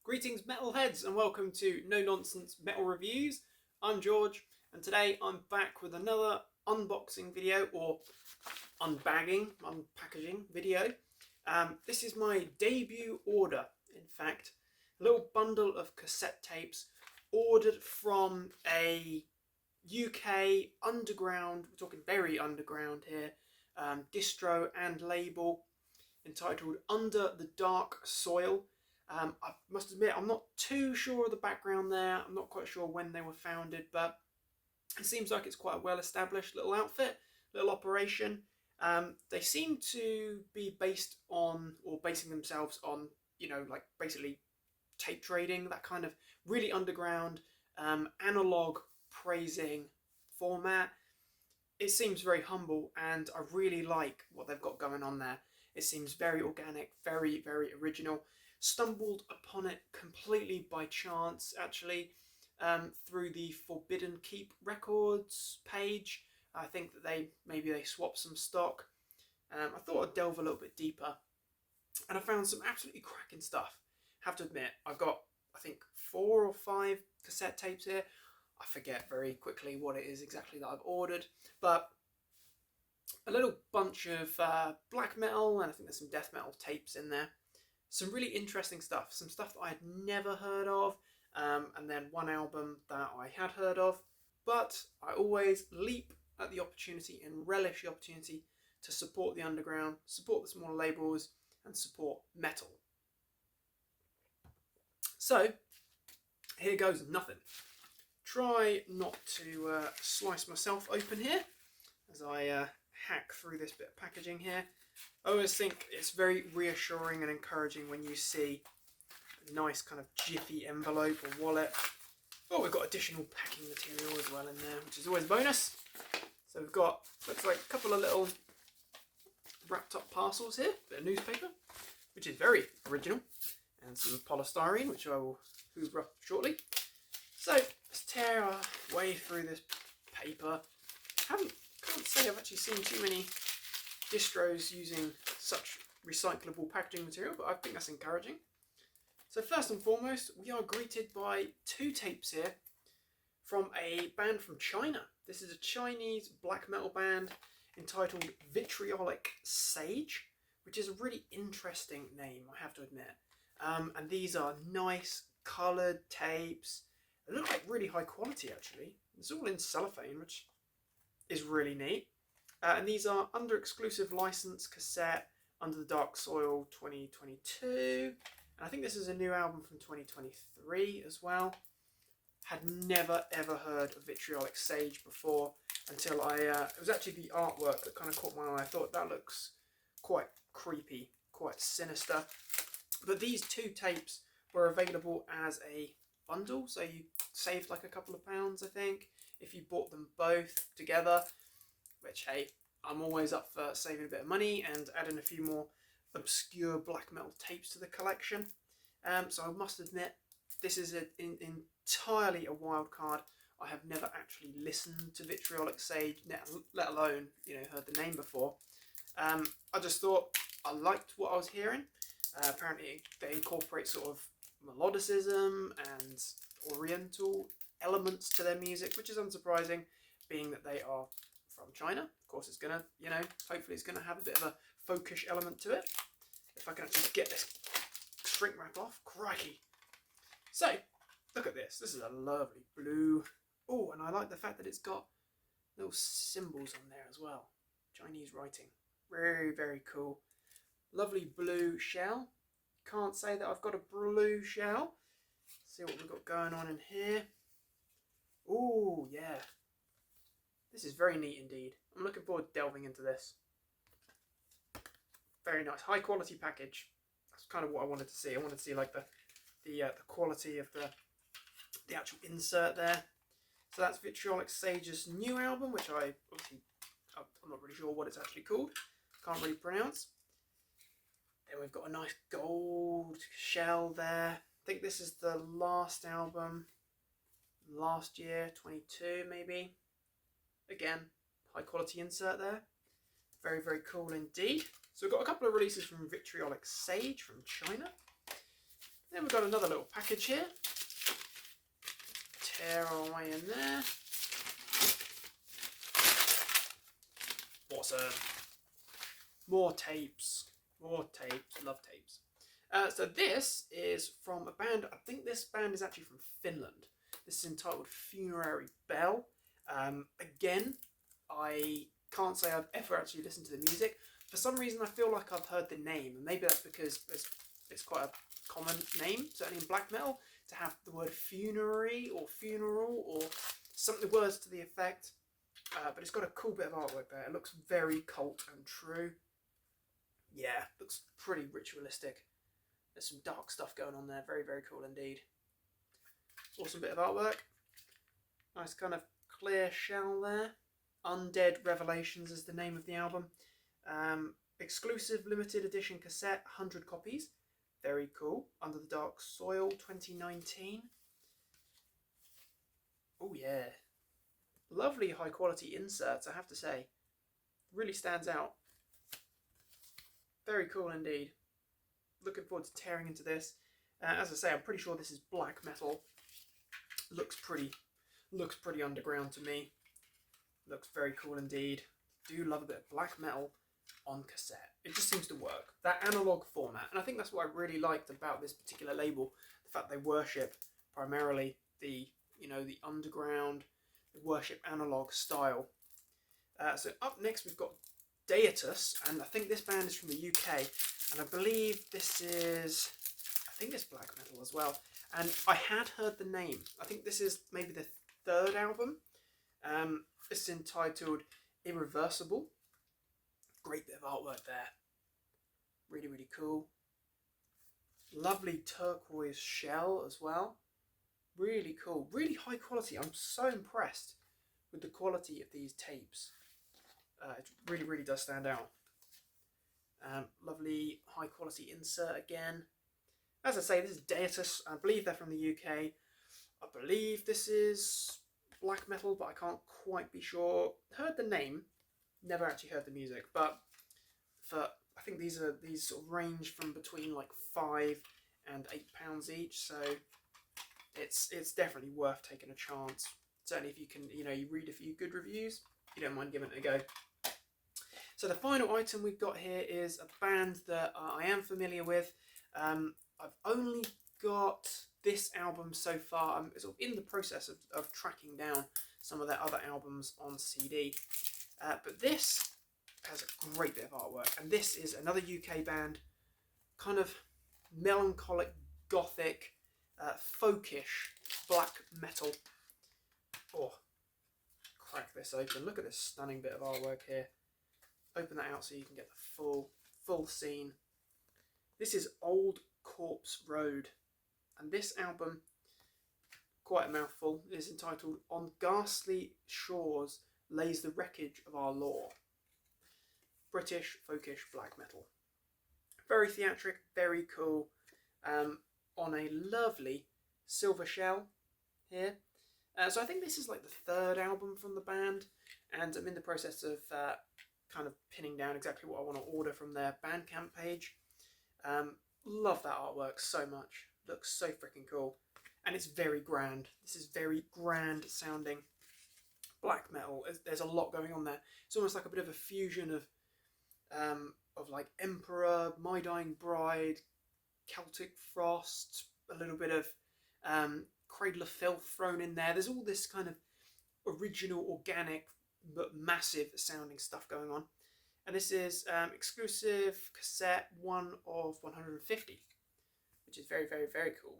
Greetings metalheads and welcome to No Nonsense Metal Reviews. I'm George and today I'm back with another unboxing video or unpackaging video. This is my debut order, in fact. A little bundle of cassette tapes ordered from a UK underground, we're talking very underground here, distro and label entitled Under the Dark Soil. I must admit I'm not too sure of the background there. I'm not quite sure when they were founded, but it seems like it's quite a well-established little outfit, little operation. They seem to be based on, or basing themselves on, like basically tape trading, that kind of really underground, analog praising format. It seems very humble and I really like what they've got going on there. It seems very organic, very, very original. Stumbled upon it completely by chance, actually, through the Forbidden Keep Records page. I think that maybe they swapped some stock. I thought I'd delve a little bit deeper, and I found some absolutely cracking stuff. Have to admit, I've got, I think, 4 or 5 cassette tapes here. I forget very quickly what it is exactly that I've ordered, but a little bunch of black metal, and I think there's some death metal tapes in there. Some really interesting stuff, some stuff that I had never heard of, and then one album that I had heard of. But I always leap at the opportunity and relish the opportunity to support the underground, support the smaller labels, and support metal. So, here goes nothing. Try not to slice myself open here as I hack through this bit of packaging here. I always think it's very reassuring and encouraging when you see a nice kind of jiffy envelope or wallet. Oh, we've got additional packing material as well in there, which is always a bonus. So we've got, looks like a couple of little wrapped up parcels here, bit of newspaper, which is very original, and some polystyrene, which I will hoover up shortly. So let's tear our way through this paper. Can't say I've actually seen too many distros using such recyclable packaging material, but I think that's encouraging. So first and foremost, we are greeted by 2 tapes here from a band from China. This is a Chinese black metal band entitled Vitriolic Sage, which is a really interesting name, I have to admit. And these are nice coloured tapes. They look like really high quality actually. It's all in cellophane, which is really neat. And these are under exclusive license cassette, Under the Dark Soil 2022. And I think this is a new album from 2023 as well. Had never ever heard of Vitriolic Sage before until it was actually the artwork that kind of caught my eye. I thought that looks quite creepy, quite sinister. But these 2 tapes were available as a bundle, so you saved like a couple of pounds, I think, if you bought them both together, which, hey, I'm always up for saving a bit of money and adding a few more obscure black metal tapes to the collection. So I must admit, this is entirely a wild card. I have never actually listened to Vitriolic Sage, let alone, heard the name before. I just thought I liked what I was hearing. Apparently they incorporate sort of melodicism and oriental elements to their music, which is unsurprising, being that they are from China. Of course, it's gonna, hopefully it's gonna have a bit of a folkish element to it. If I can actually get this shrink wrap off, crikey. So, look at this. This is a lovely blue. Oh, and I like the fact that it's got little symbols on there as well. Chinese writing. Very, very cool. Lovely blue shell. Can't say that I've got a blue shell. Let's see what we've got going on in here. Oh, yeah. This is very neat indeed. I'm looking forward to delving into this. Very nice. High quality package. That's kind of what I wanted to see. I wanted to see like the quality of the actual insert there. So that's Vitriolic Sage's new album, which I'm not really sure what it's actually called. Can't really pronounce. Then we've got a nice gold shell there. I think this is the last album, last year, 22 maybe. Again, high quality insert there. Very, very cool indeed. So we've got a couple of releases from Vitriolic Sage from China. Then Then we've got another little package here. Tear our way in there. Awesome. More tapes. More tapes. Love tapes. So this is from a band. I think this band is actually from Finland. This is entitled Funerary Bell. Again, I can't say I've ever actually listened to the music. For some reason, I feel like I've heard the name, and maybe that's because it's quite a common name, certainly in black metal, to have the word funerary or funeral or something, words to the effect. But it's got a cool bit of artwork there. It looks very cult and true. Yeah, looks pretty ritualistic. There's some dark stuff going on there. Very, very cool indeed. Awesome bit of artwork. Nice kind of clear shell there. Undead Revelations is the name of the album. Exclusive limited edition cassette, 100 copies. Very cool. Under the Dark Soil, 2019. Oh yeah. Lovely high quality inserts, I have to say. Really stands out. Very cool indeed. Looking forward to tearing into this. As I say, I'm pretty sure this is black metal. Looks pretty underground to me. Looks very cool indeed. Do love a bit of black metal on cassette. It just seems to work. That analog format, and I think that's what I really liked about this particular label. The fact they worship primarily the underground, they worship analog style. So up next we've got Deatus, and I think this band is from the UK, and I believe this is, I think it's black metal as well. And I had heard the name. I think this is maybe the third album. It's entitled Irreversible. Great bit of artwork there. Really, really cool. Lovely turquoise shell as well. Really cool. Really high quality. I'm so impressed with the quality of these tapes. It really, really does stand out. Lovely high quality insert again. As I say, this is Deatus. I believe they're from the UK. I believe this is black metal, but I can't quite be sure. Heard the name, never actually heard the music, but I think these sort of range from between like £5 and £8 each, so it's definitely worth taking a chance. Certainly if you can, you read a few good reviews, you don't mind giving it a go. So the final item we've got here is a band that I am familiar with. I've only got this album so far. I'm sort of in the process of tracking down some of their other albums on CD. But this has a great bit of artwork. And this is another UK band, kind of melancholic, gothic, folkish black metal. Oh, crack this open. Look at this stunning bit of artwork here. Open that out so you can get the full scene. This is Old Corpse Road, and this album, quite a mouthful, is entitled On Ghastly Shores Lays the Wreckage of Our Law. British folkish black metal. Very theatric, very cool, on a lovely silver shell here. So I think this is like the third album from the band, and I'm in the process of kind of pinning down exactly what I want to order from their Bandcamp page. Love that artwork so much. Looks so freaking cool. And it's very grand. This is very grand sounding black metal. There's a lot going on there. It's almost like a bit of a fusion of like Emperor, My Dying Bride, Celtic Frost, a little bit of Cradle of Filth thrown in there. There's all this kind of original, organic, but massive sounding stuff going on. And this is exclusive cassette 1 of 150, which is very, very, very cool.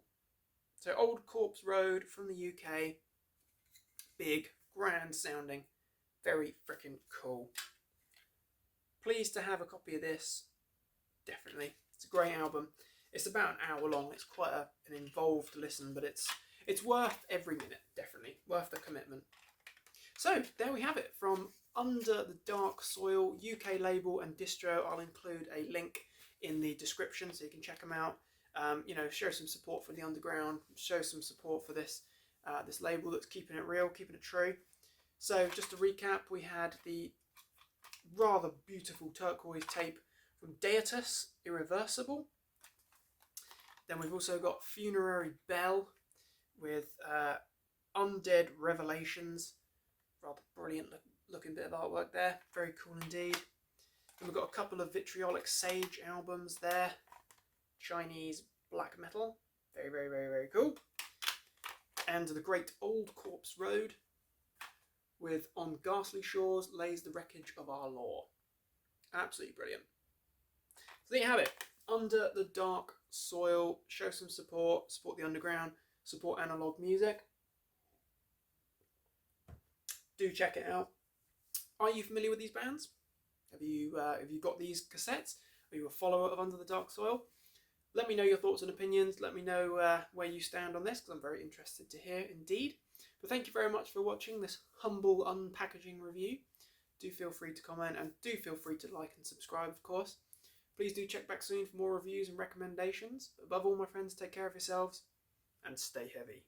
So Old Corpse Road from the UK. Big, grand sounding. Very freaking cool. Pleased to have a copy of this. Definitely. It's a great album. It's about an hour long. It's quite an involved listen, but it's worth every minute, definitely. Worth the commitment. So, there we have it. From Under the Dark Soil, UK label and distro. I'll include a link in the description so you can check them out. Show some support for the underground. Show some support for this label that's keeping it real, keeping it true. So, just to recap, we had the rather beautiful turquoise tape from Deatus, Irreversible. Then we've also got Funerary Bell with Undead Revelations. Rather brilliant looking bit of artwork there. Very cool indeed. And we've got a couple of Vitriolic Sage albums there. Chinese black metal. Very, very, very, very cool. And The Great Old Corpse Road with On Ghastly Shores Lays the Wreckage of Our Law. Absolutely brilliant. So there you have it. Under the Dark Soil. Show some support. Support the underground. Support analog music. Do check it out. Are you familiar with these bands? Have you got these cassettes? Are you a follower of Under the Dark Soil? Let me know your thoughts and opinions. Let me know where you stand on this, because I'm very interested to hear indeed. But thank you very much for watching this humble unpackaging review. Do feel free to comment, and do feel free to like and subscribe, of course. Please do check back soon for more reviews and recommendations. But above all, my friends, take care of yourselves and stay heavy.